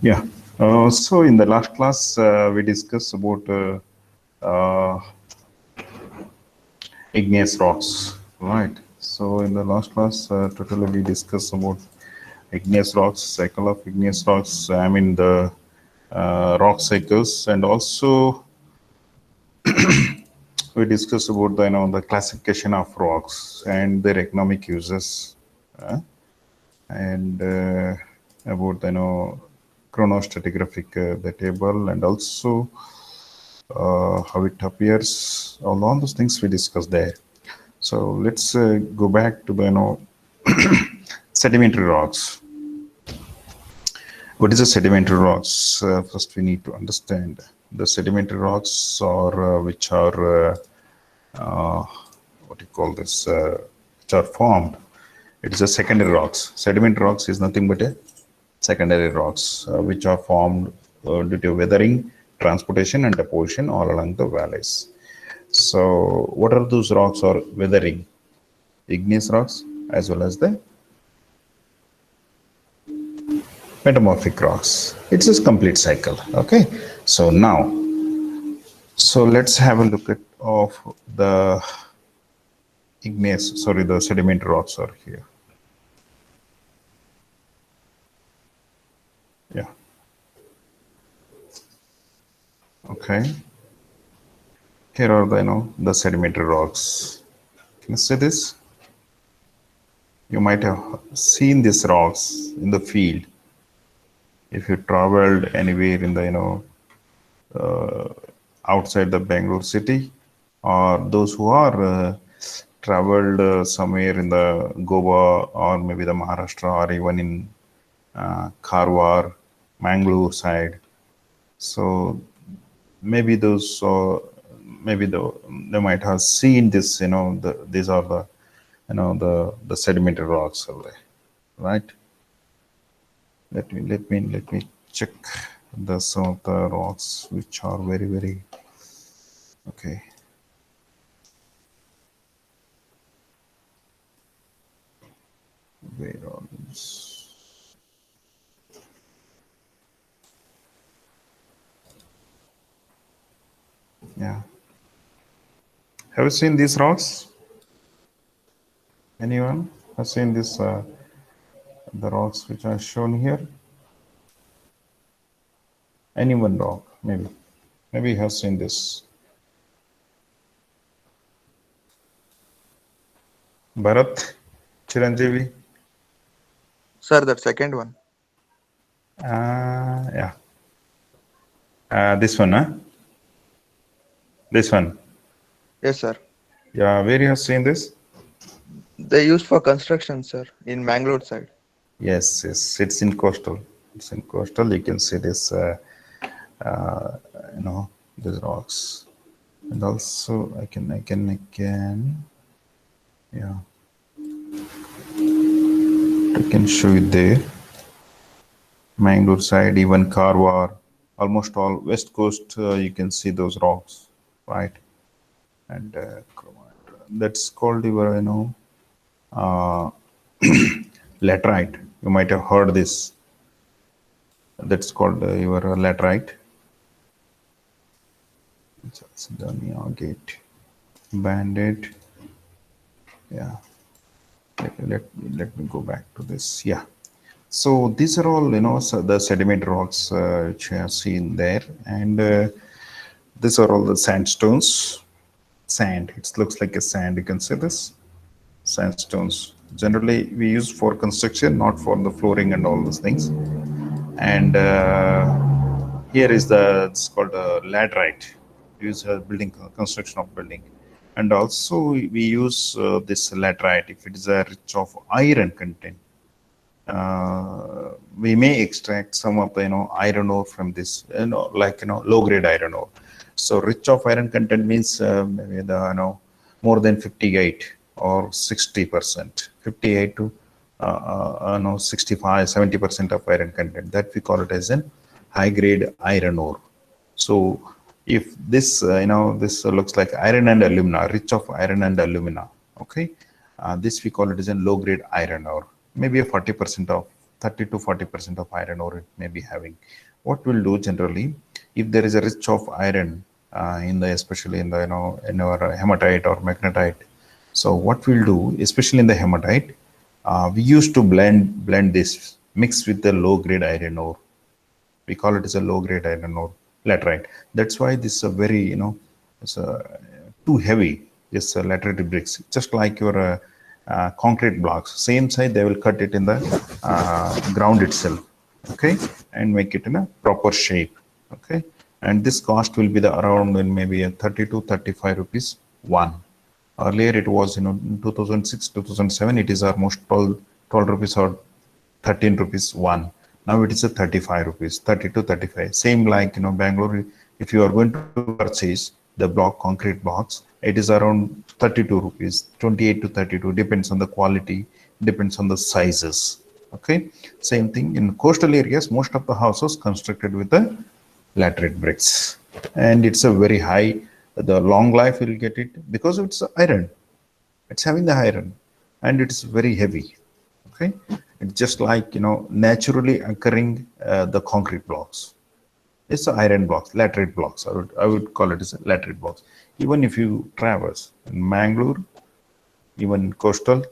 Yeah. So in the last class, we discussed about uh, igneous rocks, right? So in the last class, totally we discussed about igneous rocks, cycle of igneous rocks. I mean the rock cycles, and also we discussed about the the classification of rocks and their economic uses, uh, and about chronostratigraphic the table, and also how it appears, all those things we discussed there. So let's go back to the sedimentary rocks. What is a sedimentary rocks? First, we need to understand the sedimentary rocks, or which are what do you call this? Which are formed. It is a secondary rocks. Sedimentary rocks is nothing but a secondary rocks, which are formed due to weathering, transportation, and deposition all along the valleys. So, what are those rocks or weathering? Igneous rocks as well as the metamorphic rocks. It's a complete cycle. Okay. So now, so let's have a look at of the igneous, sorry, the sedimentary rocks are here. Yeah. Okay. Here are the the sedimentary rocks. Can you see this? You might have seen these rocks in the field if you traveled anywhere in the outside the Bangalore city, or those who are traveled somewhere in the Goa or maybe the Maharashtra, or even in Karwar, Mangalore side. So maybe those, maybe they might have seen this. These are the the sedimentary rocks, right? Let me check the some of the rocks which are very okay. Where are these? Yeah. Have you seen these rocks? Anyone has seen this? The rocks which are shown here. Any one rock, maybe. Maybe you have seen this. Bharat, Chiranjeevi. Sir, that second one. Yeah. This one, huh? This one. Yes, sir. Yeah. Where you have seen this? They used for construction, sir, in Mangalore side. Yes, yes. It's in coastal. It's in coastal. You can see this. Uh, these rocks, and also I can. Yeah, I can show you there. Mangalore side, even Karwar, almost all west coast, you can see those rocks, right? And that's called your, uh, laterite. You might have heard this. That's called your laterite. Jalsadania Gate, Bandit. Yeah. Let me go back to this. Yeah. So these are all, so the sediment rocks which you have seen there, and these are all the sandstones. Sand. It looks like a sand. You can see this sandstones. Generally, we use for construction, not for the flooring and all those things. And here is the it's called laterite. Use building construction of building, and also we use this laterite if it is a rich of iron content. We may extract some of the iron ore from this, like low grade iron ore. So rich of iron content means maybe the more than 58 or 60%, 58 to 65, 70% of iron content. That we call it as an high grade iron ore. So if this this looks like iron and alumina, rich of iron and alumina, okay, this we call it as a low grade iron ore, maybe a 40% of 30 to 40% of iron ore it may be having. What we'll do generally, if there is a rich of iron in the, especially in the, in our hematite or magnetite. So what we'll do, especially in the hematite, we used to blend this mix with the low grade iron ore. We call it as a low grade iron ore laterite. That's why this is a very, it's a too heavy. This laterite bricks, just like your concrete blocks, same side they will cut it in the ground itself, okay, and make it in a proper shape, okay. And this cost will be the around maybe a 30 to 35 rupees one. Earlier it was, in 2006, 2007, it is almost 12 rupees or 13 rupees one. Now it is a 35 rupees, 30 to 35. Same like, Bangalore, if you are going to purchase the block, concrete blocks, it is around 32 rupees, 28 to 32, depends on the quality, depends on the sizes. Okay. Same thing in coastal areas, most of the houses constructed with the laterite bricks. And it's a very high, the long life will get it because it's iron. It's having the iron and it's very heavy. Okay, it's just like, naturally occurring the concrete blocks. It's the iron blocks, laterite blocks. I would call it as a laterite blocks. Even if you traverse in Mangalore, even coastal,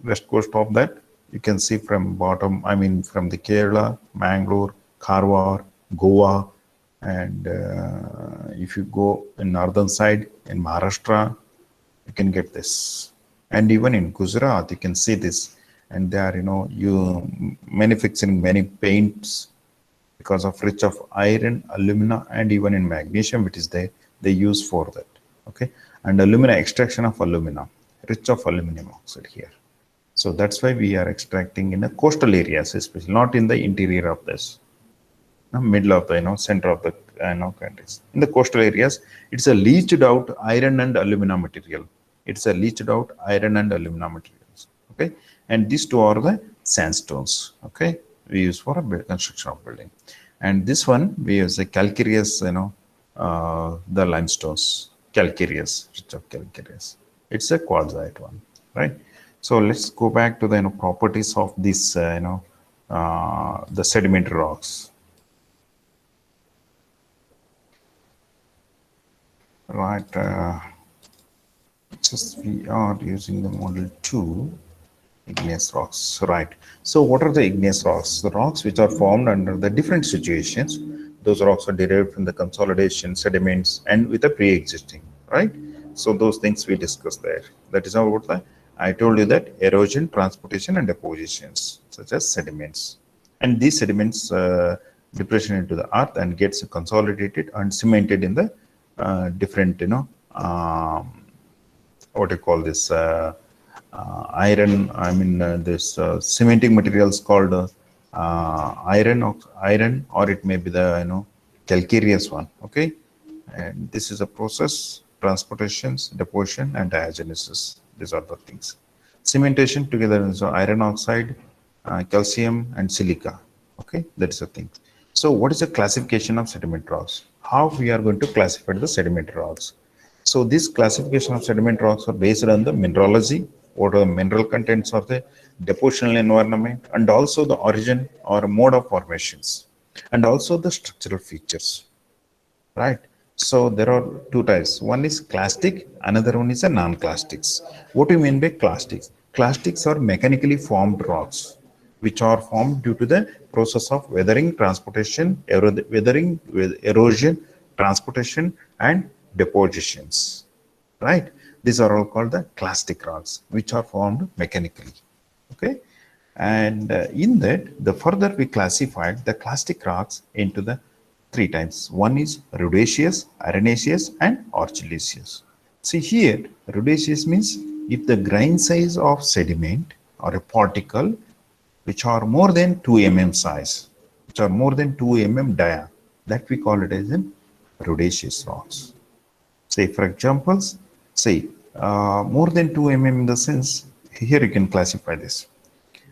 west coast of that, you can see from bottom. I mean, from the Kerala, Mangalore, Karwar, Goa, and if you go in northern side in Maharashtra, you can get this. And even in Gujarat, you can see this. And they are, you manufacturing many paints because of rich of iron, alumina, and even in magnesium, which is there, they use for that. Okay. And alumina, extraction of alumina, rich of aluminum oxide here. So that's why we are extracting in the coastal areas, especially not in the interior of this, middle of the, center of the, countries. In the coastal areas, it's a leached out iron and alumina material. It's a leached out iron and alumina materials. Okay. And these two are the sandstones. Okay. We use for a construction of building. And this one, we use a calcareous, the limestones, calcareous, rich of calcareous. It's a quartzite one, right? So let's go back to the, properties of this, the sedimentary rocks. Right, just we are using the model 2, igneous rocks, right? So what are the igneous rocks? The rocks which are formed under the different situations. Those rocks are derived from the consolidation, sediments, and with the pre-existing, right? So those things we discussed there. That is about the, I told you that erosion, transportation, and depositions, such as sediments. And these sediments depression into the earth and gets consolidated and cemented in the different, what do you call this, iron, I mean, this cementing materials called iron, or it may be the, calcareous one. Okay. And this is a process, transportations, deposition, and diagenesis. These are the things. Cementation together is iron oxide, calcium, and silica. Okay, that's the thing. So what is the classification of sediment rocks? How we are going to classify the sediment rocks? So this classification of sediment rocks are based on the mineralogy, what are the mineral contents of the depositional environment, and also the origin or mode of formations, and also the structural features, right? So there are two types. One is clastic, another one is a non-clastics. What do you mean by clastics? Clastics are mechanically formed rocks, which are formed due to the process of weathering, transportation, weathering, erosion, transportation, and depositions, right? These are all called the clastic rocks, which are formed mechanically. Okay. And in that, the further we classified the clastic rocks into the three types. One is rudiaceous, arenaceous, and argillaceous. See here, rudiaceous means if the grain size of sediment or a particle which are more than 2 mm size, which are more than 2 mm dia, that we call it as in rudiaceous rocks. Say for examples, say more than 2 mm in the sense, here you can classify this.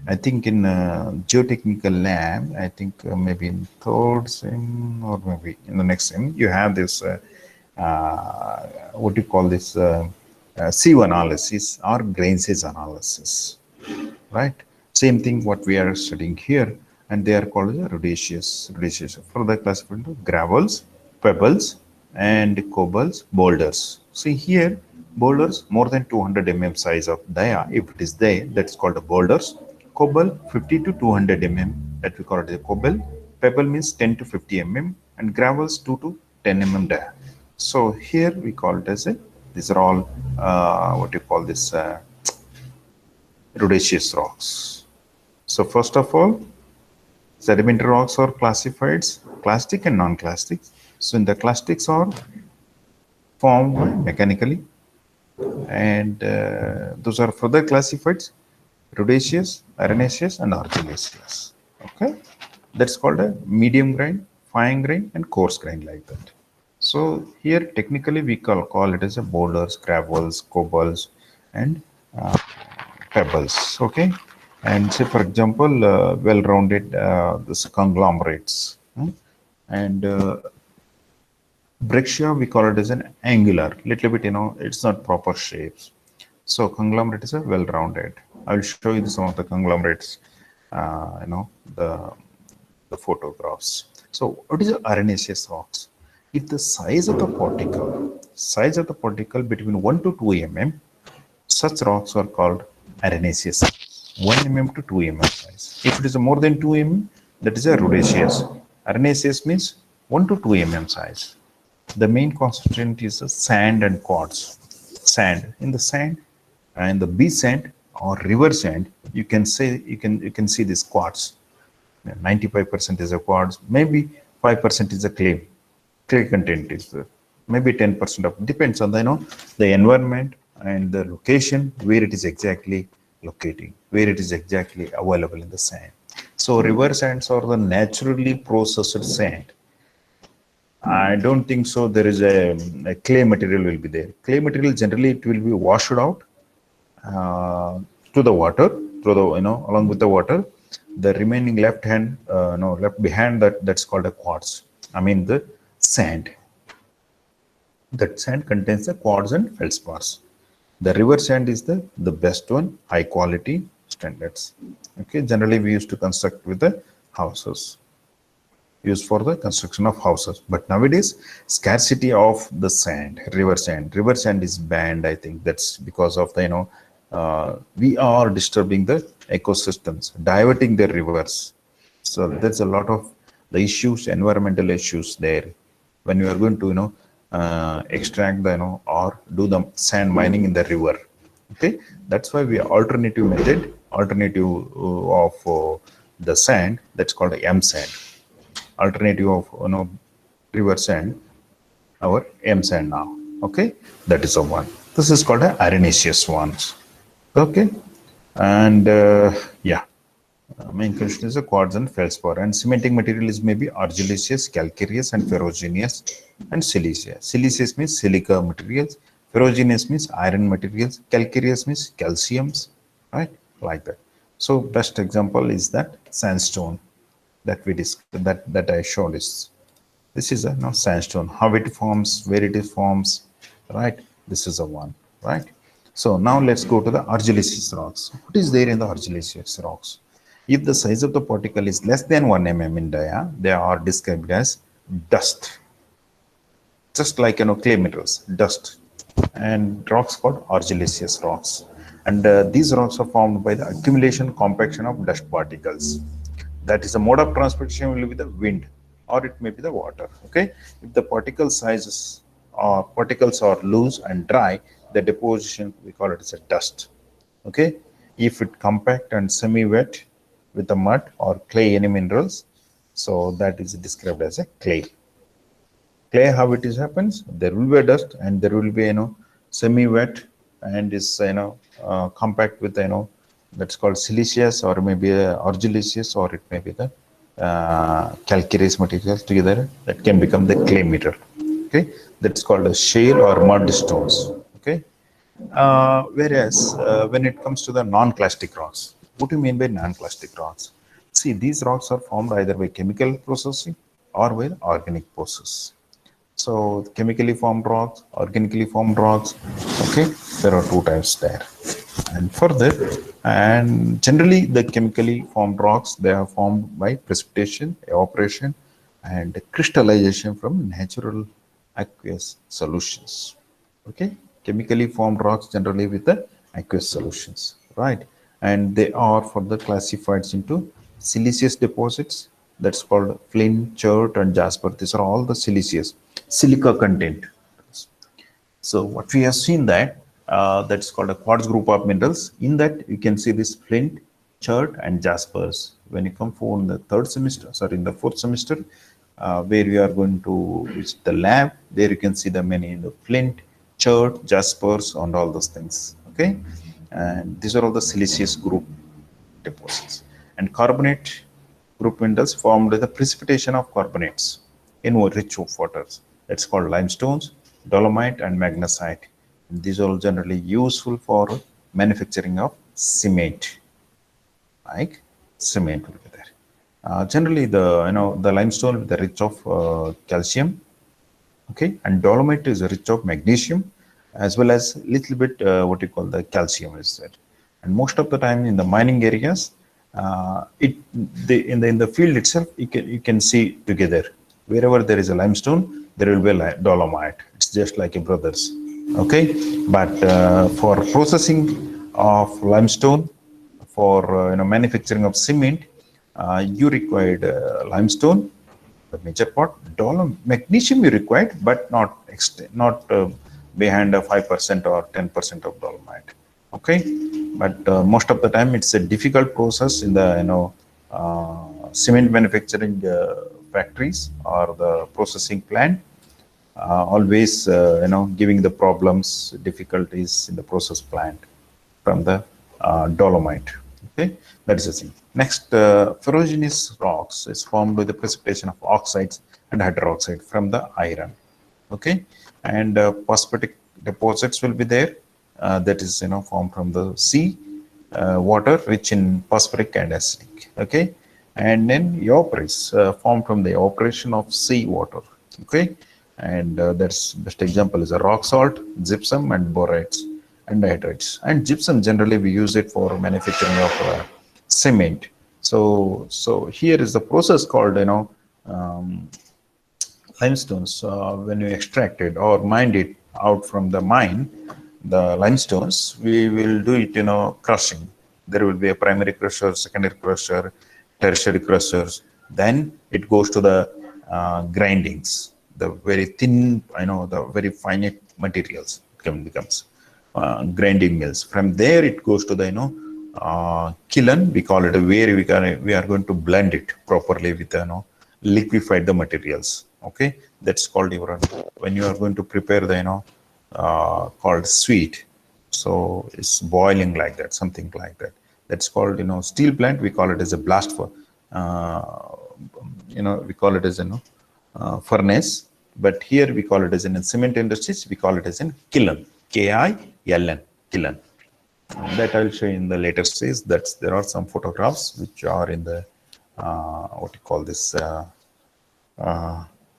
I think in geotechnical lab, I think maybe in third sim or maybe in the next sim, you have this, what do you call this, CO analysis or grain size analysis, right? Same thing what we are studying here. and they are called the rhodaceous. Further classified into gravels, pebbles, and cobbles, boulders. See here, boulders more than 200 mm size of dia. If it is there, that's called a boulders. Cobble 50 to 200 mm, that we call it a cobble. Pebble means 10 to 50 mm, and gravels 2 to 10 mm dia. So here we call it as a. These are all what you call this rhodaceous rocks. So first of all, sedimentary rocks are classified clastic and non-clastic. So in the clastics are formed mechanically, and those are further classified rhodaceous, arenaceous, and argillaceous. Okay, that's called a medium grain, fine grain, and coarse grain like that. So here technically we call it as a boulders, gravels, cobbles, and pebbles. Okay, and say for example, well-rounded this conglomerates, and Brixia, we call it as an angular, little bit, it's not proper shapes. So conglomerate is a well-rounded. I will show you some of the conglomerates, the photographs. So what is the arenaceous rocks? If the size of the particle between 1 to 2 mm, such rocks are called arenaceous. 1 mm to 2 mm size. If it is more than 2 mm, that is a rhodaceous. Arenaceous means 1 to 2 mm size. The main constituent is the sand and quartz. Sand. In the sand and the beach sand or river sand, you can see this quartz. 95% is a quartz, maybe 5% is a clay. Clay content is there. Maybe 10% of depends on the environment and the location where it is exactly locating, where it is exactly available in the sand. So river sands are the naturally processed sand. I don't think so. There is a clay material will be there. Clay material generally it will be washed out uh, to the water, through the along with the water. The remaining left hand, no left behind that's called a quartz. I mean the sand. That sand contains the quartz and feldspars. The river sand is the best one, high quality standards. Okay, generally we used to construct with the houses, used for the construction of houses. But nowadays, scarcity of the sand, river sand. River sand is banned. I think that's because of the we are disturbing the ecosystems, diverting the rivers. So there's a lot of the issues, environmental issues there. When you are going to extract the or do the sand mining in the river. Okay, that's why we alternative method, alternative of the sand. That's called M sand, alternative of river sand, our M sand now. Okay, that is the one. This is called a arenaceous ones. Okay, and yeah, main question is a quartz and feldspar, and cementing material is maybe argillaceous, calcareous, and ferruginous, and siliceous. Siliceous means silica materials, ferruginous means iron materials, calcareous means calciums, right? Like that. So best example is that sandstone that we discussed, that I showed is this is a sandstone. How it forms, where it is forms, right? This is a one, right? So now let's go to the argillaceous rocks. What is there in the argillaceous rocks? If the size of the particle is less than 1 mm in dia, they are described as dust. Just like clay minerals, dust, and rocks called argillaceous rocks. And these rocks are formed by the accumulation, compaction of dust particles. That is the mode of transportation will be the wind, or it may be the water. Okay, if the particle sizes or particles are loose and dry, the deposition we call it as a dust. Okay, if it compact and semi-wet with the mud or clay, any minerals, so that is described as a clay. Clay, how it is happens, there will be a dust and there will be semi-wet and is compact with that's called siliceous or maybe argillaceous, or it may be the calcareous materials together that can become the clay metal. Okay, that's called a shale or mud stones. Okay, whereas when it comes to the non-clastic rocks, what do you mean by non-clastic rocks? See, these rocks are formed either by chemical processing or by organic process. So chemically formed rocks, organically formed rocks. Okay, there are two types there. And further, and generally the chemically formed rocks, they are formed by precipitation, evaporation, and crystallization from natural aqueous solutions. Okay, chemically formed rocks generally with the aqueous solutions, right? And they are further classified into siliceous deposits, that's called flint, chert, and jasper. These are all the siliceous silica content. So what we have seen that, that's called a quartz group of minerals. In that you can see this flint, chert, and jaspers. When you come for in the third semester, sorry, in the fourth semester, where we are going to visit the lab, there you can see the many the flint, chert, jaspers, and all those things. Okay, and these are all the siliceous group deposits. And carbonate group minerals formed with the precipitation of carbonates in rich waters. That's called limestones, dolomite, and magnesite. And these are all generally useful for manufacturing of cement, like cement will be there. Generally, the limestone with the rich of calcium, okay, and dolomite is rich of magnesium, as well as little bit what you call the calcium is there. And most of the time in the mining areas, it in the field itself, you can see together. Wherever there is a limestone, there will be a dolomite. It's just like a brothers. Okay, but for processing of limestone, for manufacturing of cement, you required limestone, the major part. Magnesium you required, but not behind a 5% or 10% of dolomite. Okay, but most of the time it's a difficult process in the cement manufacturing factories or the processing plant. Always giving the problems, difficulties in the process plant from the dolomite. Okay, that is the thing. Next, ferruginous rocks is formed by the precipitation of oxides and hydroxide from the iron. Okay, and phosphatic deposits will be there. That is formed from the sea water rich in phosphoric and acidic. Okay, and then evaporates formed from the evaporation of sea water. Okay, and that's best example is a rock salt, gypsum, and borates and hydrides. And gypsum generally we use it for manufacturing of cement. So here is the process called limestones. When you extract it or mine it out from the mine, the limestones, we will do it, crushing. There will be a primary crusher, secondary crusher, tertiary crushers. Then it goes to the grindings, the very thin, the very finite materials becomes grinding mills. From there, it goes to the kiln. We call it where we are going to blend it properly with liquefy the materials. Okay, that's called your when you are going to prepare the called sweet. So it's boiling like that, something like that. That's called steel plant. We call it as a blast for we call it as furnace. But here we call it as in cement industries. We call it as in kiln. KILN, kiln. That I'll show you in the later stage. That's there are some photographs which are in the what you call this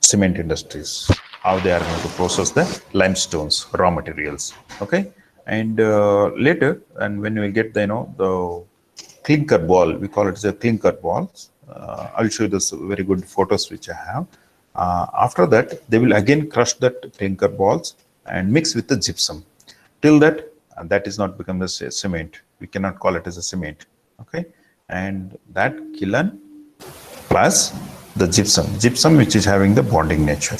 cement industries, how they are going to process the limestones raw materials. Okay, and later, and when we get the clinker ball, we call it as a clinker balls. I'll show you this very good photos which I have. After that, they will again crush that clinker balls and mix with the gypsum. Till that, that is not become the cement. We cannot call it as a cement. Okay, and that kiln plus the gypsum which is having the bonding nature.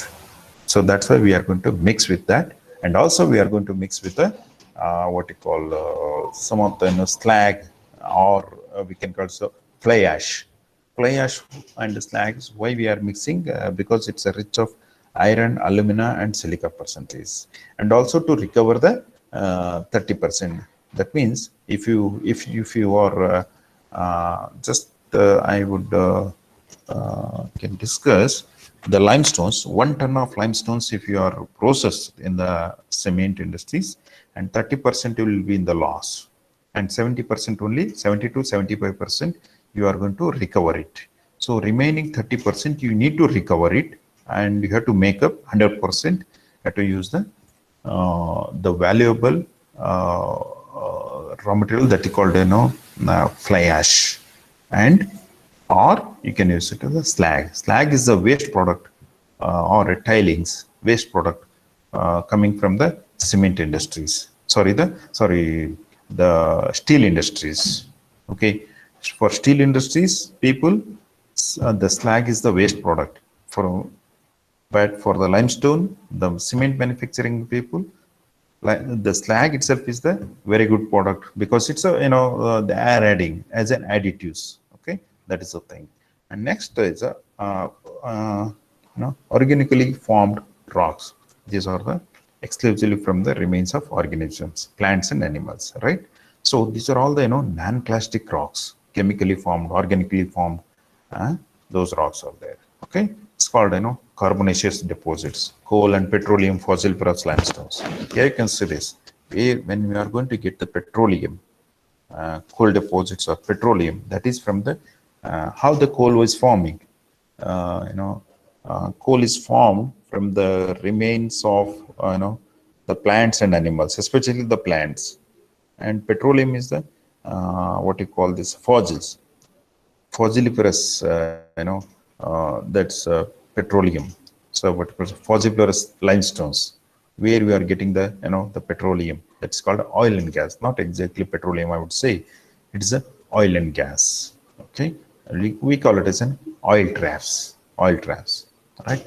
So that's why we are going to mix with that, and also we are going to mix with the what you call some of the slag, or we can call so fly ash. Fly ash and slags. Why we are mixing? Because it's a rich of iron, alumina, and silica percentage, and also to recover the 30%. That means if you are just I would can discuss the limestones. 1 ton of limestones, if you are processed in the cement industries, and 30% will be in the loss, and 70% only, 70 to 75% you are going to recover it. So remaining 30% you need to recover it and you have to make up 100%. You have to use the valuable raw material that you called fly ash, and or you can use it as a slag. Slag is the waste product or a tilings waste product coming from the cement industries. The steel industries. Okay, for steel industries, people, the slag is the waste product. But for the limestone, the cement manufacturing people, the slag itself is the very good product because it's the air adding as an additives. Okay, that is the thing. And next is a organically formed rocks. These are the exclusively from the remains of organisms, plants and animals, right? So these are all the non-plastic rocks, chemically formed, organically formed. uh, those rocks are there. Okay, it's called carbonaceous deposits, coal and petroleum fossil porous limestones. Here you can see this. When we are going to get the petroleum, coal deposits of petroleum, that is from the how the coal was forming. Coal is formed from the remains of the plants and animals, especially the plants. And petroleum is the what you call this fossils, fossiliferous, that's petroleum. So what fossiliferous limestones, where we are getting the the petroleum. That's called oil and gas. Not exactly petroleum, I would say. It is a oil and gas. Okay, we call it as an oil traps, right?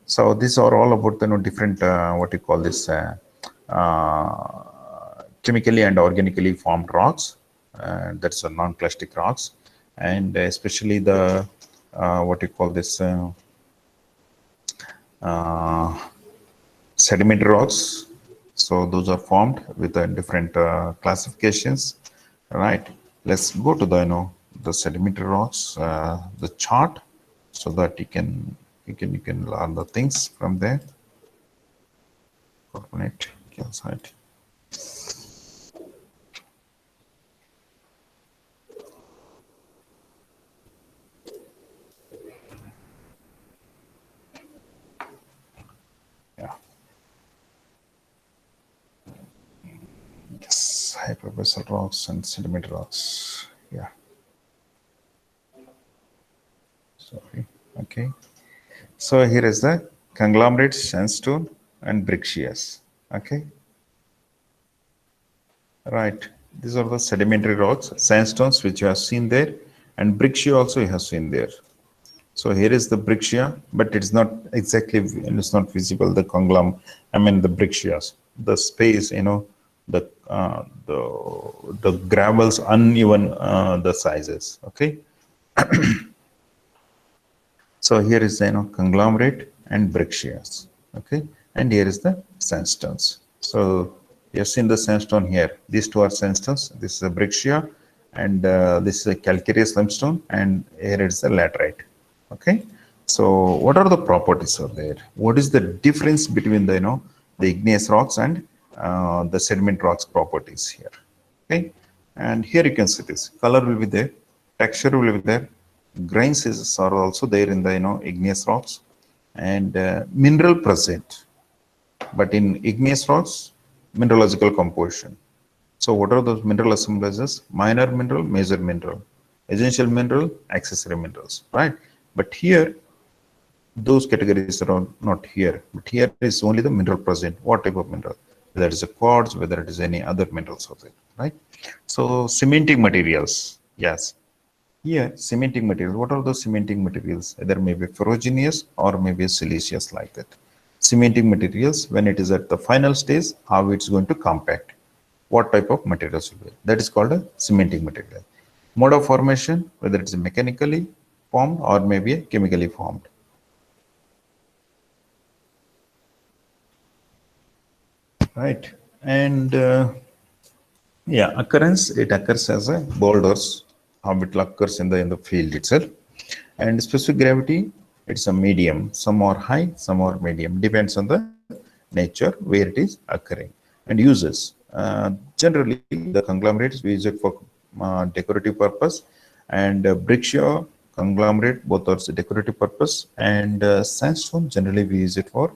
So these are all about different what you call this chemically and organically formed rocks. That's a non-plastic rocks, and especially the what you call this uh, sedimentary rocks. So those are formed with different classifications, right? Let's go to the the sedimentary rocks, the chart, so that you can learn the things from there. Carbonate, calcite. Yeah. Yes, hyperbasal rocks and sedimentary rocks. Yeah. Sorry. Okay. So here is the conglomerate sandstone and breccias. Okay. Right. These are the sedimentary rocks, sandstones which you have seen there, and breccia also you have seen there. So here is the breccia, but it's not exactly, it's not visible. The I mean the breccias, the space, the gravels uneven the sizes. Okay. So here is the conglomerate and breccias. Okay, and here is the sandstones. So you have seen the sandstone here. These two are sandstones. This is a breccia, and this is a calcareous limestone, and here is the laterite. Okay, so what are the properties of there? What is the difference between the the igneous rocks and the sediment rocks properties here? Okay, and here you can see this color will be there, texture will be there, grains are also there in the igneous rocks, and mineral present. But in igneous rocks, mineralogical composition. So what are those mineral assemblages? Minor mineral, major mineral, essential mineral, accessory minerals, right? But here, those categories are not here. But here is only the mineral present. What type of mineral? Whether it is a quartz, whether it is any other minerals of it, right? So cementing materials, yes. Here, cementing material. What are those cementing materials? Either maybe ferruginous or maybe siliceous like that. Cementing materials, when it is at the final stage, how it's going to compact. What type of materials will be? That is called a cementing material. Mode of formation, whether it's mechanically formed or maybe chemically formed. Right. And yeah, occurrence, it occurs as a boulders, how it occurs in the field itself. And specific gravity, it's a medium. Some are high, some are medium. Depends on the nature where it is occurring. And uses. Generally, the conglomerates we use it for decorative purpose, and breccia conglomerate, both are decorative purpose, and sandstone generally we use it for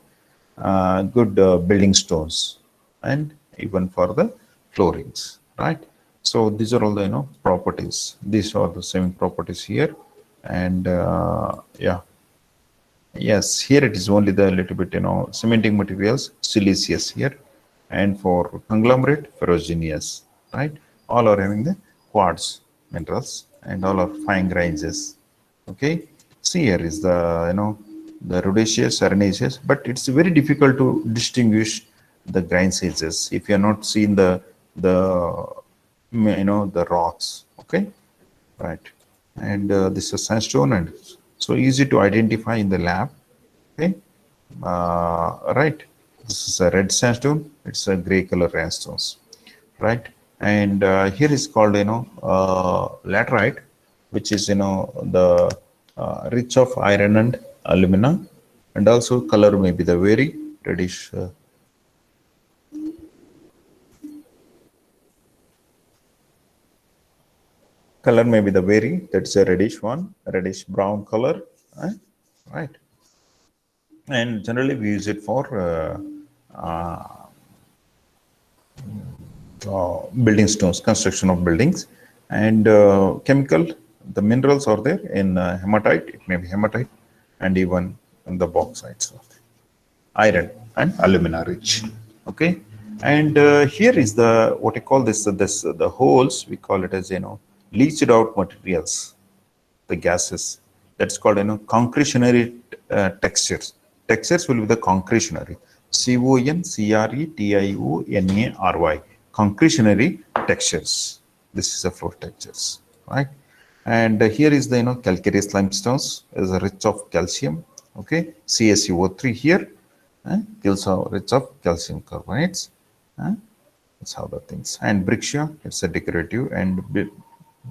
good building stones and even for the floorings, right? So these are all the properties. These are the same properties here, and yeah, yes, here it is only the little bit cementing materials, siliceous here, and for conglomerate, ferruginous, right? All are having the quartz minerals, and all are fine grains. Okay, see here is the the rhodaceous, arenaceous, but it's very difficult to distinguish the grain sizes if you are not seeing the the rocks. Okay, right, and this is sandstone, and so easy to identify in the lab. Okay, right, this is a red sandstone, it's a gray color sandstones, right? And here is called laterite, which is the rich of iron and alumina, and also color may be the very reddish, color may be the very, that's a reddish one, reddish brown color, eh? Right? And generally we use it for building stones, construction of buildings, and chemical. The minerals are there in hematite. It may be hematite, and even in the bauxites of iron and alumina rich. Okay, and here is the what I call this the holes. We call it as leached out materials, the gases. That's called concretionary textures. Textures will be the concretionary. CONCRETIONARY. Concretionary textures. This is a floor textures, right? And here is the calcareous limestones is rich of calcium. Okay, CaCO3 here, also rich of calcium carbonates. That's how the things. And Brixia, it's a decorative and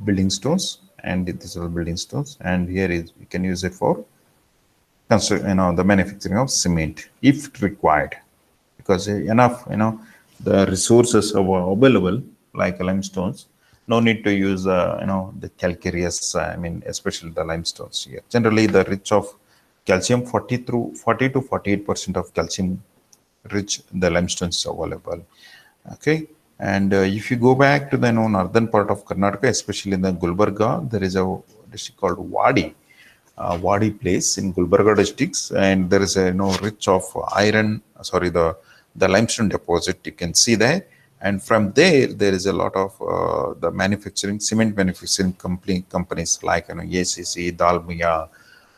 building stones, and these are building stones. And here is we can use it for the manufacturing of cement if required, because enough the resources are available like limestones. No need to use the calcareous. I mean, especially the limestones here. Generally, the rich of calcium 40 to 48% of calcium rich the limestones available. Okay, and if you go back to the northern part of Karnataka, especially in the Gulbarga, there is a district called Wadi place in Gulbarga districts, and there is a rich of iron. Sorry, the limestone deposit you can see there, and from there is a lot of the manufacturing cement manufacturing companies like ACC, Dalmia,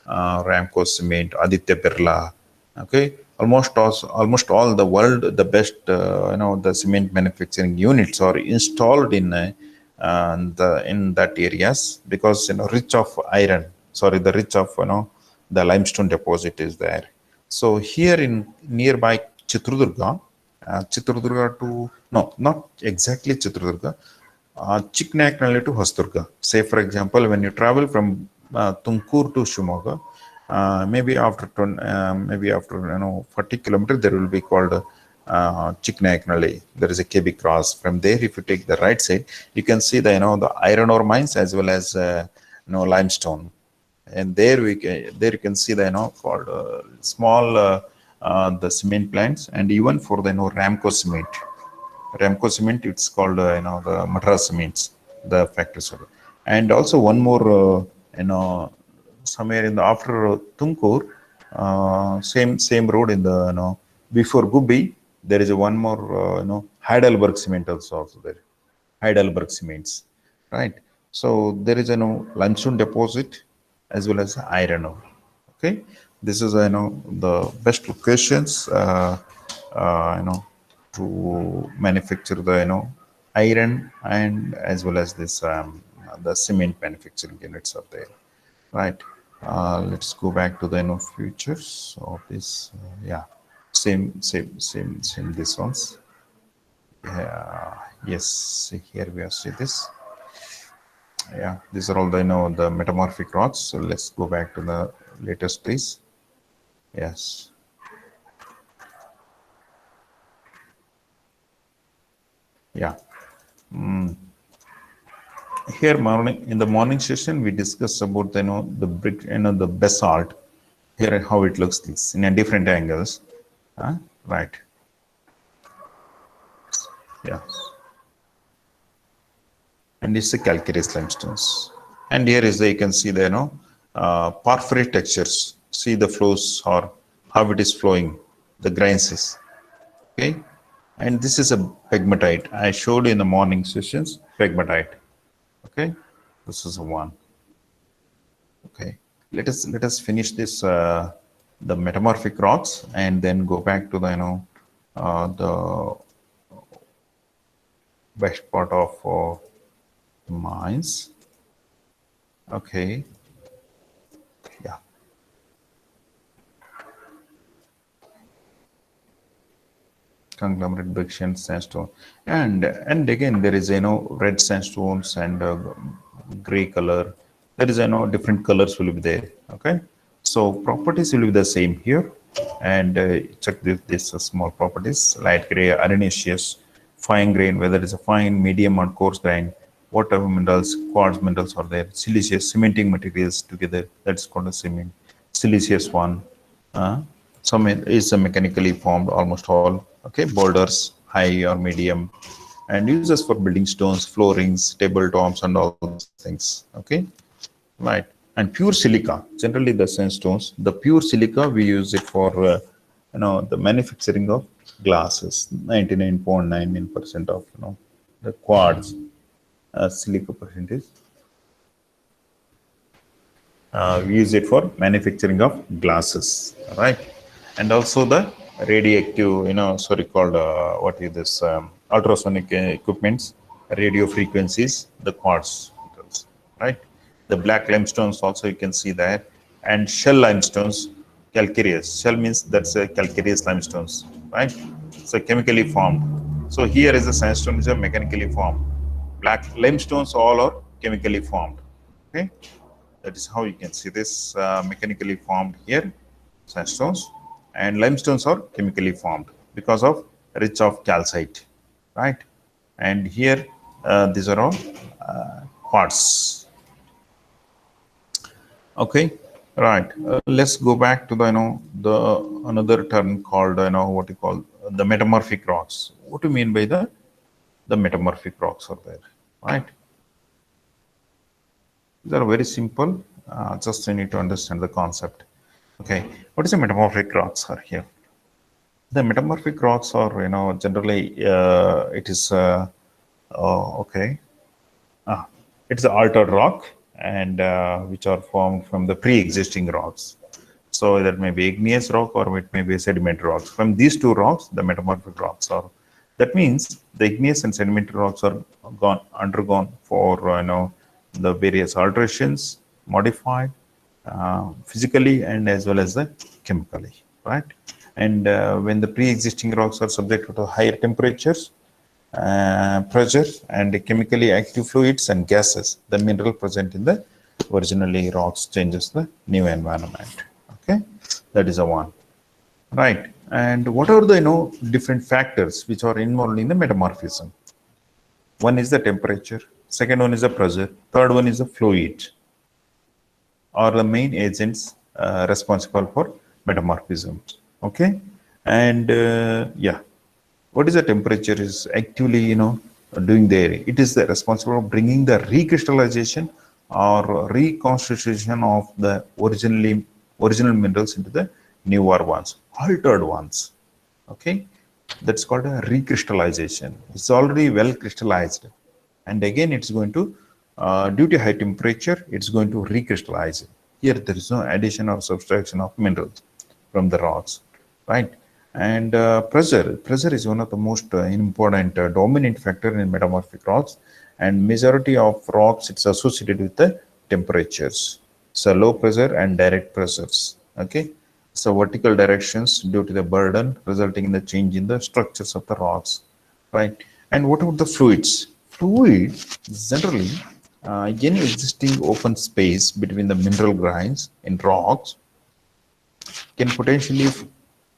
Ramco Cement, Aditya Birla. Okay, almost all the world, the best the cement manufacturing units are installed in that areas, because rich of iron. Sorry, the rich of the limestone deposit is there. So here in nearby Chitrudurga, Chitrudurga to no, not exactly Chitrudurga, Chiknayanallur to Hasturga. Say, for example, when you travel from Tumkur to Shimoga, maybe after 40 kilometers, there will be called Chiknayanallur. There is a KB cross. From there, if you take the right side, you can see the the iron ore mines as well as limestone. And there you can see the called small the cement plants, and even for the Ramco cement. Ramco Cement, it's called the Madras Cements, the factory. Sorry. And also one more, somewhere in the after Tumkur, same road in the before Gubbi, there is a one more Heidelberg Cement also there. Heidelberg Cements, right? So there is a limestone deposit as well as iron ore. Okay, this is the best locations to manufacture the iron, and as well as this the cement manufacturing units are there, right? Let's go back to the futures of this. Yeah, same this ones. Yes, here we are see this. Yeah, these are all the the metamorphic rocks. So let's go back to the latest, please. Yes. Yeah. Here morning in the morning session we discussed about the brick, the basalt. Here how it looks this in a different angles. Right. Yeah. And it's the calcareous limestones. And here is the, you can see the porphyry textures. See the flows or how it is flowing, the grains is. Okay. And this is a pegmatite. I showed in the morning sessions pegmatite. Okay. This is a one. Okay. Let us finish this the metamorphic rocks and then go back to the the west part of the mines. Okay. Yeah. Conglomerate brick sandstone, and again there is red sandstones and gray color. There is different colors will be there. Okay, so properties will be the same here, and check this small properties: light gray, arenaceous, fine grain, whether it's a fine, medium, or coarse grain. Water minerals, quartz minerals are there. Siliceous, cementing materials together. That's called a cement. Siliceous one. Uh, some is mechanically formed, almost all. Okay, boulders, high or medium, and uses for building stones, floorings, tabletops, and all these things. Okay, right. And pure silica, generally the sandstones, the pure silica we use it for the manufacturing of glasses. 99.99% of the quartz silica percentage we use it for manufacturing of glasses, right? And also the radioactive, sorry, called what is this ultrasonic equipments, radio frequencies, the quartz metals, right? The black limestones also you can see there, and shell limestones, calcareous. Shell means that's calcareous limestones, right? So chemically formed. So here is a sandstone is a mechanically formed. Black limestones all are chemically formed. Okay, that is how you can see this mechanically formed here, sandstones, and limestones are chemically formed because of rich of calcite, right? And here these are all quartz. Okay, right. Let's go back to the the another term called what you call the metamorphic rocks. What do you mean by the metamorphic rocks are there, right? These are very simple. Just you need to understand the concept. Okay, what is a metamorphic rocks are here? The metamorphic rocks are, generally it is okay. Ah, it's an altered rock and which are formed from the pre-existing rocks. So that may be igneous rock or it may be sedimentary rocks. From these two rocks, the metamorphic rocks are. That means the igneous and sedimentary rocks are undergone for the various alterations, modified physically and as well as the chemically, right? And when the pre-existing rocks are subjected to higher temperatures, pressure, and chemically active fluids and gases, the mineral present in the originally rocks changes the new environment. Okay, that is a one, right? And what are the different factors which are involved in the metamorphism? One is the temperature, second one is the pressure, third one is the fluid, are the main agents responsible for metamorphism. Okay, and yeah, what is the temperature is actually doing there? It is the responsible of bringing the recrystallization or reconstitution of the original minerals into the newer ones, altered ones. Okay, that's called a recrystallization. It's already well crystallized, and again it's going to due to high temperature it's going to recrystallize. Here there is no addition or subtraction of minerals from the rocks, right? And pressure is one of the most important dominant factor in metamorphic rocks, and majority of rocks it's associated with the temperatures, so low pressure and direct pressures. Okay, so vertical directions due to the burden resulting in the change in the structures of the rocks, right? And what about the fluids? Fluid generally any existing open space between the mineral grains in rocks can potentially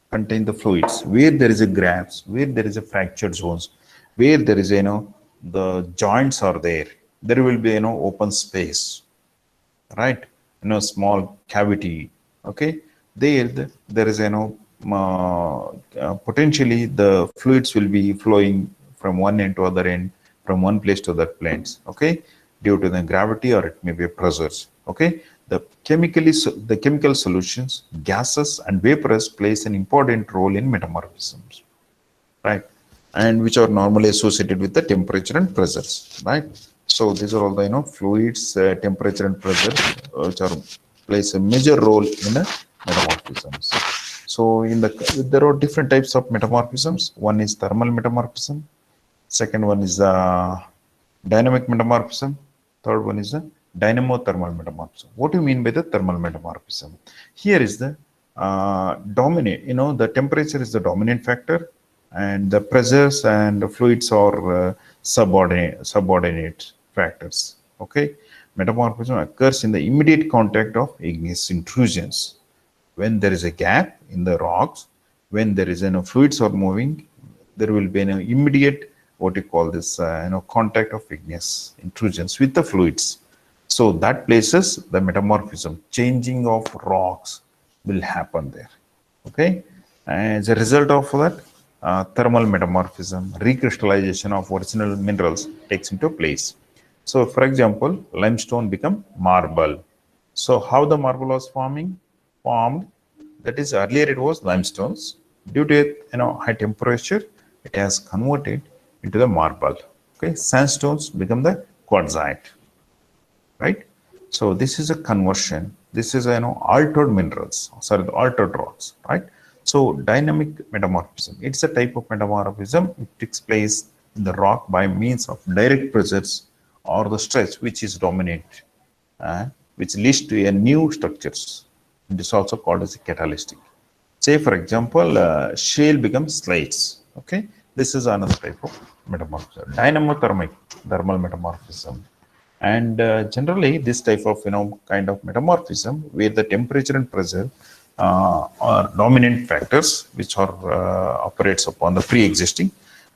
contain the fluids where there is a gaps, where there is a fractured zones, where there is the joints are there. there will be open space, right? Small cavity. Okay, there is potentially the fluids will be flowing from one end to other end, from one place to other place. Okay, due to the gravity, or it may be pressures. Okay, the chemical solutions, gases and vapors plays an important role in metamorphisms, right? And which are normally associated with the temperature and pressures, right? So these are all the fluids, temperature and pressure, which are plays a major role in the metamorphisms. So there are different types of metamorphisms. One is thermal metamorphism. Second one is dynamic metamorphism. Third one is the dynamo-thermal metamorphism. What do you mean by the thermal metamorphism? Here is the dominant, the temperature is the dominant factor, and the pressures and the fluids are subordinate factors. Okay, metamorphism occurs in the immediate contact of igneous intrusions. When there is a gap in the rocks, when there is fluids are moving, there will be an immediate, what you call this, contact of igneous intrusions with the fluids. So that places the metamorphism, changing of rocks will happen there. Okay, as a result of that, thermal metamorphism, recrystallization of original minerals takes into place. So, for example, limestone become marble. So, how the marble was formed? That is, earlier it was limestones. Due to high temperature, it has converted into the marble. Okay, sandstones become the quartzite, right? So this is a conversion. This is altered minerals, sorry, the altered rocks, right? So dynamic metamorphism. It's a type of metamorphism. It takes place in the rock by means of direct pressures or the stress which is dominant, which leads to a new structures. It is also called as a catalytic. Say, for example, shale becomes slates. Okay, this is another type of metamorphism. Dynamothermic thermal metamorphism, and generally this type of kind of metamorphism where the temperature and pressure are dominant factors which are operates upon the pre-existing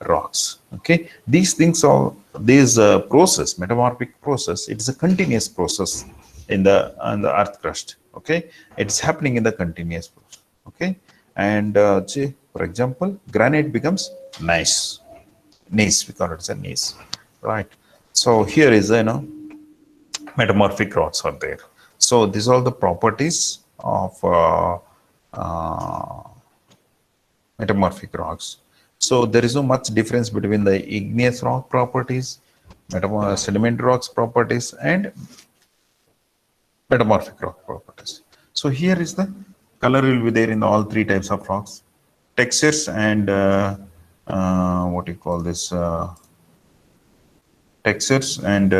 rocks. Okay, these things are this process, metamorphic process. It is a continuous process in the earth crust. Okay, it's happening in the continuous process. Okay, and say, for example, granite becomes gneiss, we call it as a gneiss, right? So here is metamorphic rocks are there. So these are the properties of uh, metamorphic rocks. So there is no much difference between the igneous rock properties, sediment rocks properties, and metamorphic rock properties. So here is the color will be there in all three types of rocks, textures and what you call this textures and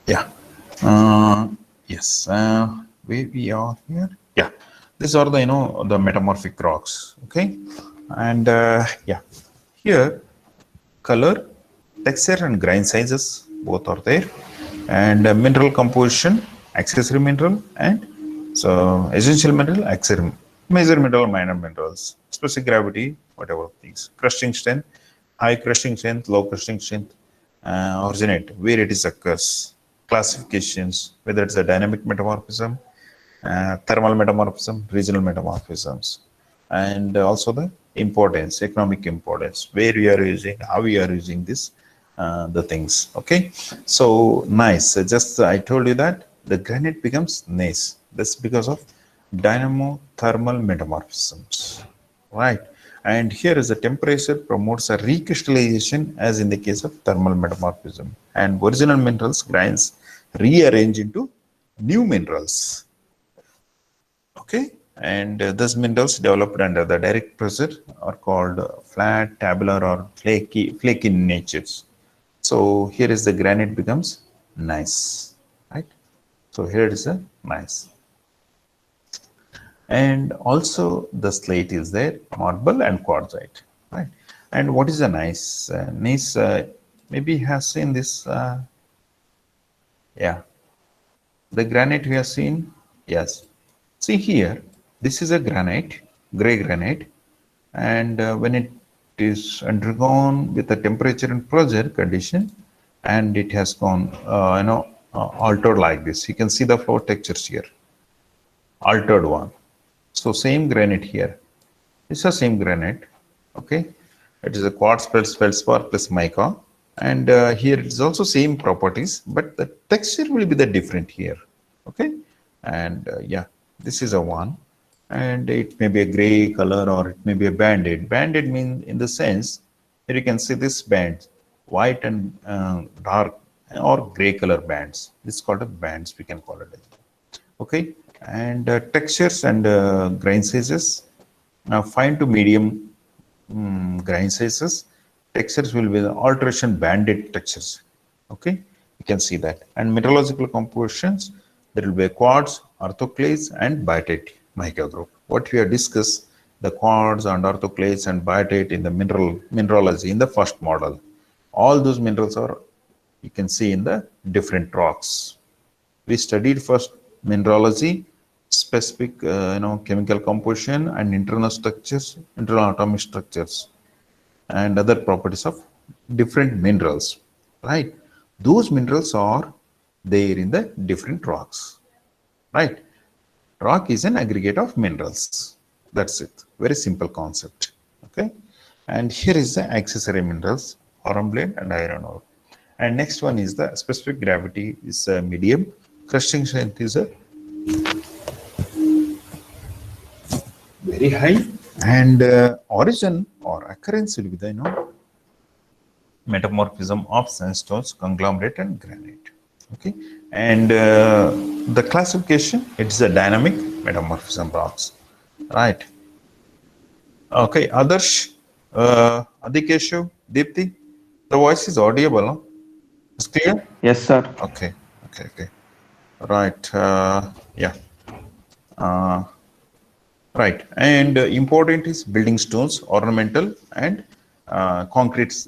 yeah. Uh, yes. We are here. Yeah. These are the the metamorphic rocks. Okay. And yeah, here color, texture, and grain sizes both are there, and mineral composition, accessory mineral, and so essential mineral, accessory, major mineral, minor minerals, specific gravity, whatever things, crushing strength, high crushing strength, low crushing strength, originate, where it is occurs, classifications, whether it's a dynamic metamorphism, thermal metamorphism, regional metamorphisms, and also the importance, economic importance, where we are using, how we are using this, the things. Okay, so nice. Just I told you that the granite becomes nice. That's because of dynamo thermal metamorphisms, right? And here is the temperature promotes a recrystallization, as in the case of thermal metamorphism, and original minerals grains rearrange into new minerals. Okay, and these minerals developed under the direct pressure are called flat, tabular, or flaky in natures. So So here is the granite becomes nice, right? So here is a nice. And also the slate is there, marble and quartzite, right? And what is a nice? Nice, maybe has seen this, yeah, the granite we have seen, yes. See here, this is a granite, gray granite, and when it is undergone with the temperature and pressure condition, and it has gone, altered like this. You can see the flow textures here, altered one. So same granite here. It's the same granite, okay? It is a quartz plus feldspar plus mica, and here it is also same properties, but the texture will be the different here, okay? And yeah, this is a one, and it may be a gray color or it may be a banded. Banded means in the sense here you can see this band, white and dark or gray color bands. This is called a bands. We can call it. Okay, and textures and grain sizes. Now fine to medium grain sizes. Textures will be the alteration banded textures. Okay, you can see that. And mineralogical compositions, there will be quartz, orthoclase, and biotite mica group. What we have discussed, the quartz and orthoclase and biotite in the mineralogy in the first model. All those minerals are, you can see in the different rocks. We studied first mineralogy, specific chemical composition and internal structures, internal atomic structures, and other properties of different minerals, right? Those minerals are there in the different rocks, right? Rock is an aggregate of minerals. That's it. Very simple concept. Okay. And here is the accessory minerals, hornblende and iron ore. And next one is the specific gravity is a medium. Crushing strength is a very high. And origin or occurrence will be the metamorphism of sandstones, conglomerate, and granite. Okay, and the classification, it's a dynamic metamorphism rocks, right? Okay, Adarsh, Adikeshu, Deepti, the voice is audible, no? It's clear? Yes, sir. Okay, okay, right. Yeah. Uh, Right, and important is building stones, ornamental, and concrete.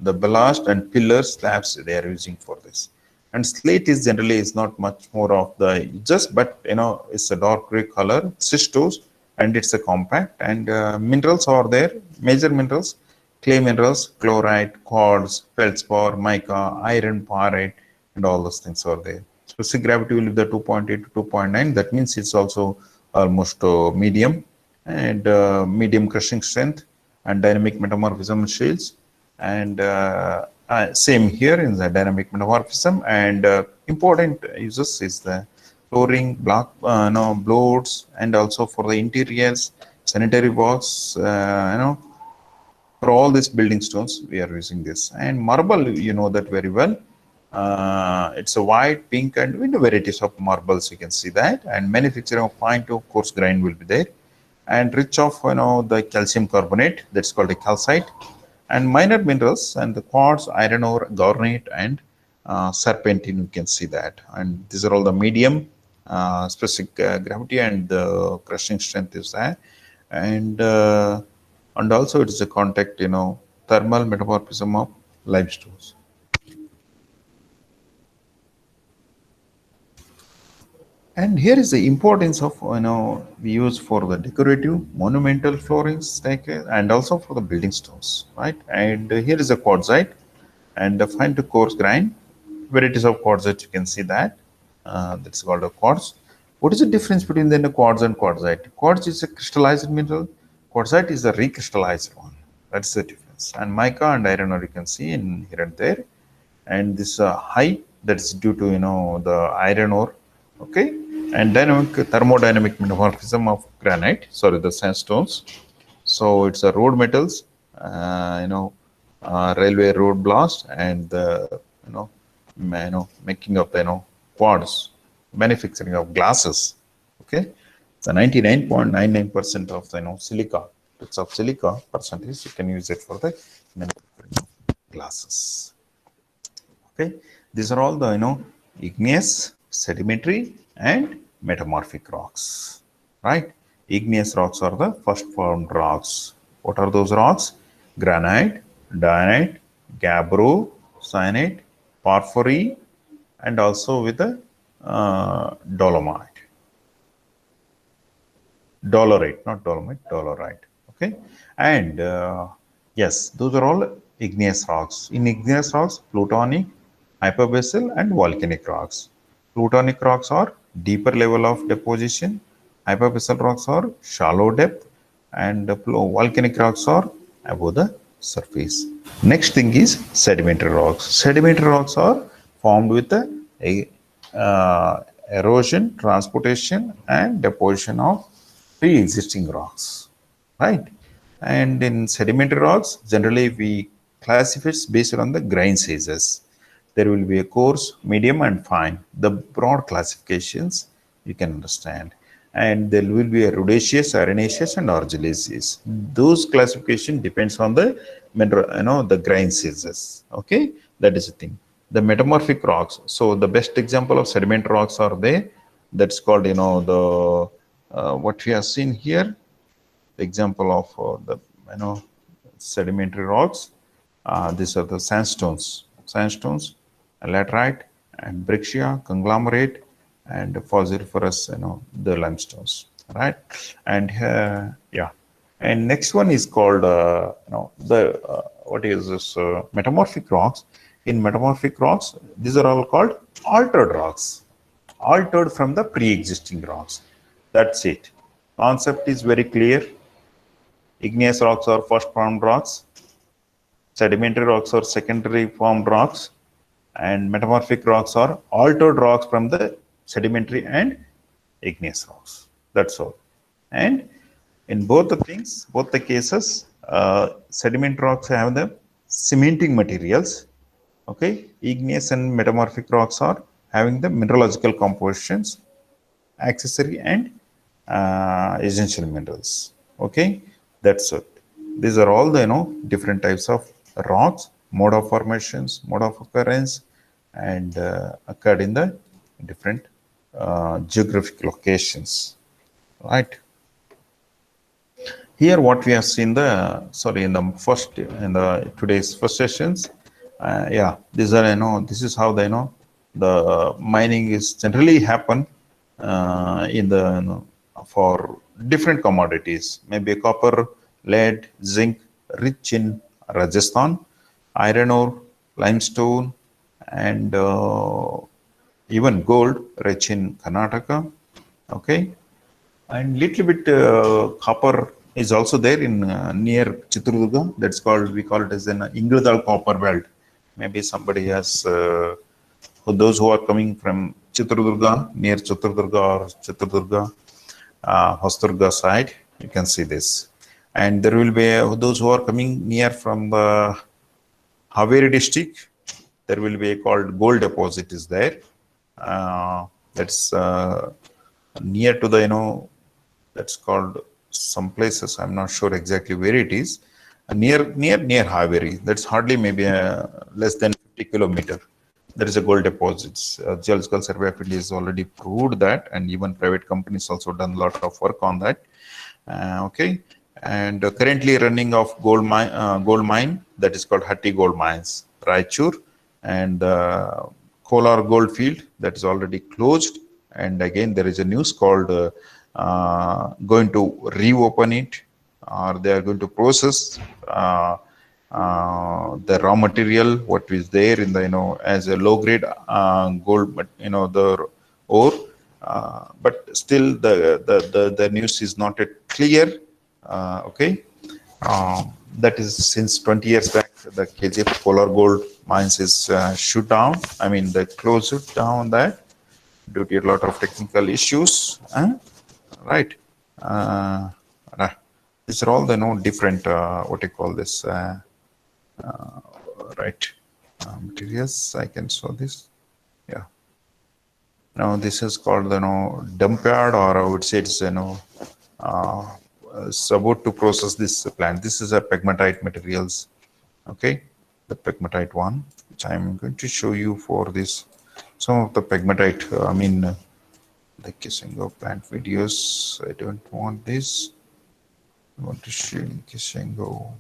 The ballast and pillar slabs they are using for this. And slate is generally is not much more of the just, but it's a dark gray color, schistose, and it's a compact. And minerals are there. Major minerals, clay minerals, chlorite, quartz, feldspar, mica, iron, pyrite, and all those things are there. Specific gravity will be the 2.8 to 2.9. That means it's also almost medium, and medium crushing strength and dynamic metamorphism shales. And same here in the dynamic metamorphism. And important uses is the flooring, block, boards, and also for the interiors, sanitary box, for all these building stones we are using this. And marble, you know that very well. It's a white, pink, and with varieties of marbles, you can see that. And manufacturing of fine to coarse grind will be there, and rich of the calcium carbonate, that's called a calcite. And minor minerals and the quartz, iron ore, garnet, and serpentine, you can see that. And these are all the medium specific gravity, and the crushing strength is there. And also it is a contact, thermal metamorphism of limestones. And here is the importance of we use for the decorative, monumental floorings, and also for the building stones, right? And here is a quartzite, and the fine to coarse grind varieties of quartzite. You can see that that's called a quartz. What is the difference between the quartz and quartzite? Quartz is a crystallized mineral. Quartzite is a recrystallized one. That's the difference. And mica and iron ore you can see in here and there. And this high, that's due to the iron ore. Okay, and dynamic thermodynamic metamorphism of granite, sorry, the sandstones. So it's a road metals, railway road blast, and the making of the quartz, manufacturing of glasses. Okay, so 99.99% of the silica, bits of silica percentage, you can use it for the manufacturing glasses. Okay, these are all the igneous, sedimentary, and metamorphic rocks. Right? Igneous rocks are the first formed rocks. What are those rocks? Granite, diorite, gabbro, syenite, porphyry, and also with the dolomite. Dolerite, not dolomite, dolerite. Okay, and yes, those are all igneous rocks. In igneous rocks, plutonic, hyperbasal, and volcanic rocks. Plutonic rocks are deeper level of deposition. Hyperbasal rocks are shallow depth, and volcanic rocks are above the surface. Next thing is sedimentary rocks. Sedimentary rocks are formed with a erosion, transportation, and deposition of pre-existing rocks, right? And in sedimentary rocks, generally we classify it based on the grain sizes. There will be a coarse, medium, and fine. The broad classifications you can understand. And there will be a rudiceous, arenaceous, and argillaceous. Those classification depends on the mineral, the grain sizes. Okay, that is the thing. The metamorphic rocks. So the best example of sediment rocks are there. That's called the what we have seen here, the example of the sedimentary rocks. These are the sandstones, laterite, and breccia, conglomerate, and fossiliferous, the limestones, right? And yeah, and next one is called the what is this metamorphic rocks. In metamorphic rocks, these are all called altered rocks, altered from the pre-existing rocks. That's it. Concept is very clear. Igneous rocks are first formed rocks, sedimentary rocks are secondary formed rocks, and metamorphic rocks are altered rocks from the sedimentary and igneous rocks. That's all. And in both the things, both the cases, sediment rocks have the cementing materials. Okay, igneous and metamorphic rocks are having the mineralogical compositions, accessory and essential minerals. Okay, that's it. These are all the different types of rocks, mode of formations, mode of occurrence, and occurred in the different geographic locations. Right. Here, what we have seen in the first in the today's first sessions, yeah, these are this is how the mining is generally happen in the for different commodities, maybe copper, lead, zinc, rich in Rajasthan, iron ore, limestone, and even gold, rich in Karnataka. Okay, and little bit copper is also there in near Chitrudurga. That's called, we call it as an Ingledal copper belt. Maybe somebody has those who are coming from Chitrudurga, near Chitrudurga or Chitrudurga, Hosturga side, you can see this. And there will be those who are coming near from the Haveri district. There will be a called gold deposit is there. That's near to the that's called some places. I'm not sure exactly where it is. Near Haveri. That's hardly maybe less than 50 kilometer. There is a gold deposits. Geological Survey of India has already proved that, and even private companies also done a lot of work on that. Okay, and currently running of gold mine that is called Hatti Gold Mines, Raichur, and Kolar Gold Field that is already closed. And again, there is a news called going to reopen it, or they are going to process the raw material what is there in the as a low grade gold, but the ore. But still the news is not yet clear. Okay, that is since 20 years back the KGF Kolar Gold Mines is shut down. I mean they closed it down that due to a lot of technical issues. Right. Uh, these are all the different what you call this right materials. I can show this. Yeah. Now this is called the dump yard, or I would say it's it's about to process this plant. This is a pegmatite materials. Okay. the pegmatite one, which I'm going to show you for this. Some of the pegmatite, the Kisango plant videos. I don't want this. I want to show you Kisango.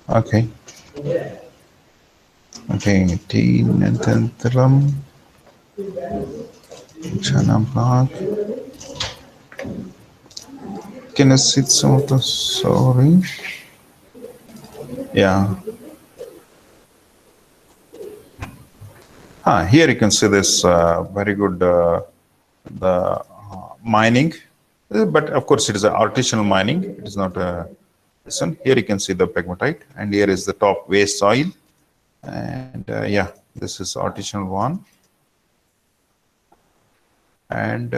Okay. Okay, teen and tantalum, chana block. Can I see some of the, sorry? Yeah. Here you can see this very good the mining, but of course it is an artisanal mining. It is not a this one. Here you can see the pegmatite, and here is the top waste soil, and yeah, this is artisanal one, and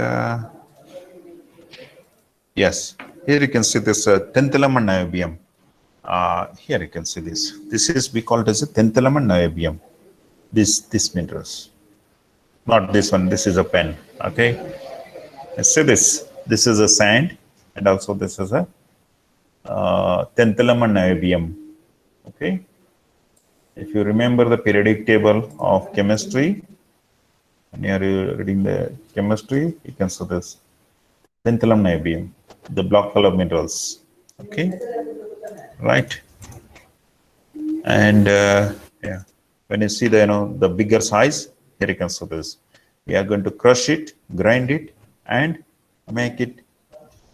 yes, here you can see this tantalum and niobium. Here you can see this. This is we call it as a tantalum and niobium. This minerals, not this one. This is a pen. Okay. See this. This is a sand, and also this is a tantalum and niobium. Okay. If you remember the periodic table of chemistry, when you are reading the chemistry, you can see this tantalum niobium, the block color minerals. Okay. Right. And yeah, when you see the the bigger size, here you can see this. We are going to crush it, grind it, and make it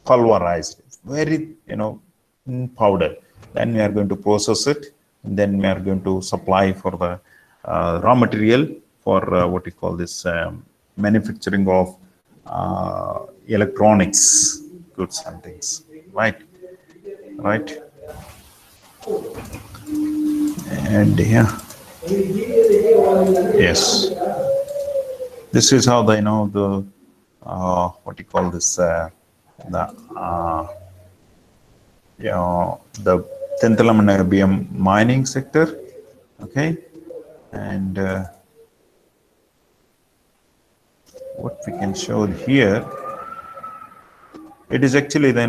pulverized, very in powder. Then we are going to process it. And then we are going to supply for the raw material for what we call this manufacturing of electronics goods and things. Right, right, and yeah, yes. This is how the the what you call this the the tantalum and niobium mining sector. Okay, and what we can show here, it is actually the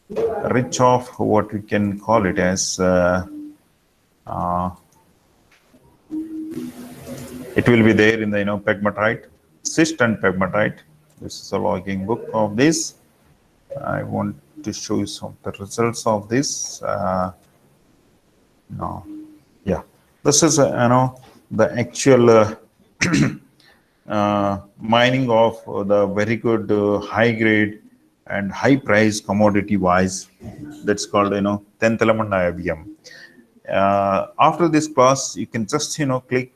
the rich of what we can call it as it will be there in the pegmatite, cyst and pegmatite. This is a logging book of this. I want to show you some of the results of this. No, yeah, this is the actual mining of the very good high grade and high price commodity wise. That's called tantalum and niobium. After this class, you can just click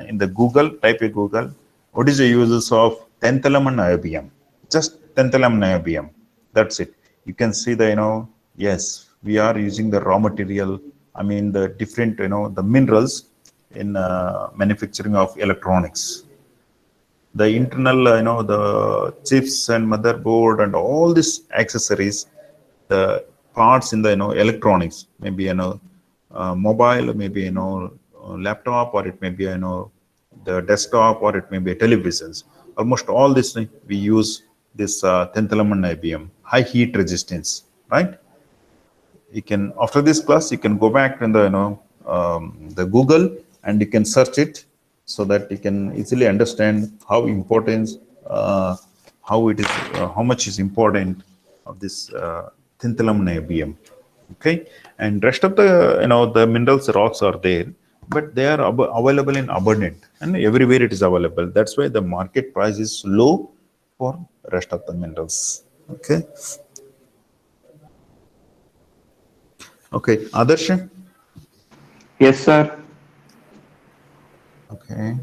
in the Google, type a Google, what is the uses of tantalum and niobium? Just tantalum niobium. That's it. You can see the yes, we are using the raw material. I mean the different the minerals in manufacturing of electronics. The internal the chips and motherboard and all these accessories, the parts in the electronics, maybe mobile, maybe laptop, or it may be the desktop, or it may be televisions. Almost all this we use this tantalum and niobium, high heat resistance, right? You can, after this class, you can go back in the Google, and you can search it, so that you can easily understand how important, how it is, how much is important of this tantalum niobium. Okay, and rest of the the minerals rocks are there, but they are available in abundant, and everywhere it is available. That's why the market price is low for rest of the minerals. Okay. Okay, Adarsh. Yes, sir.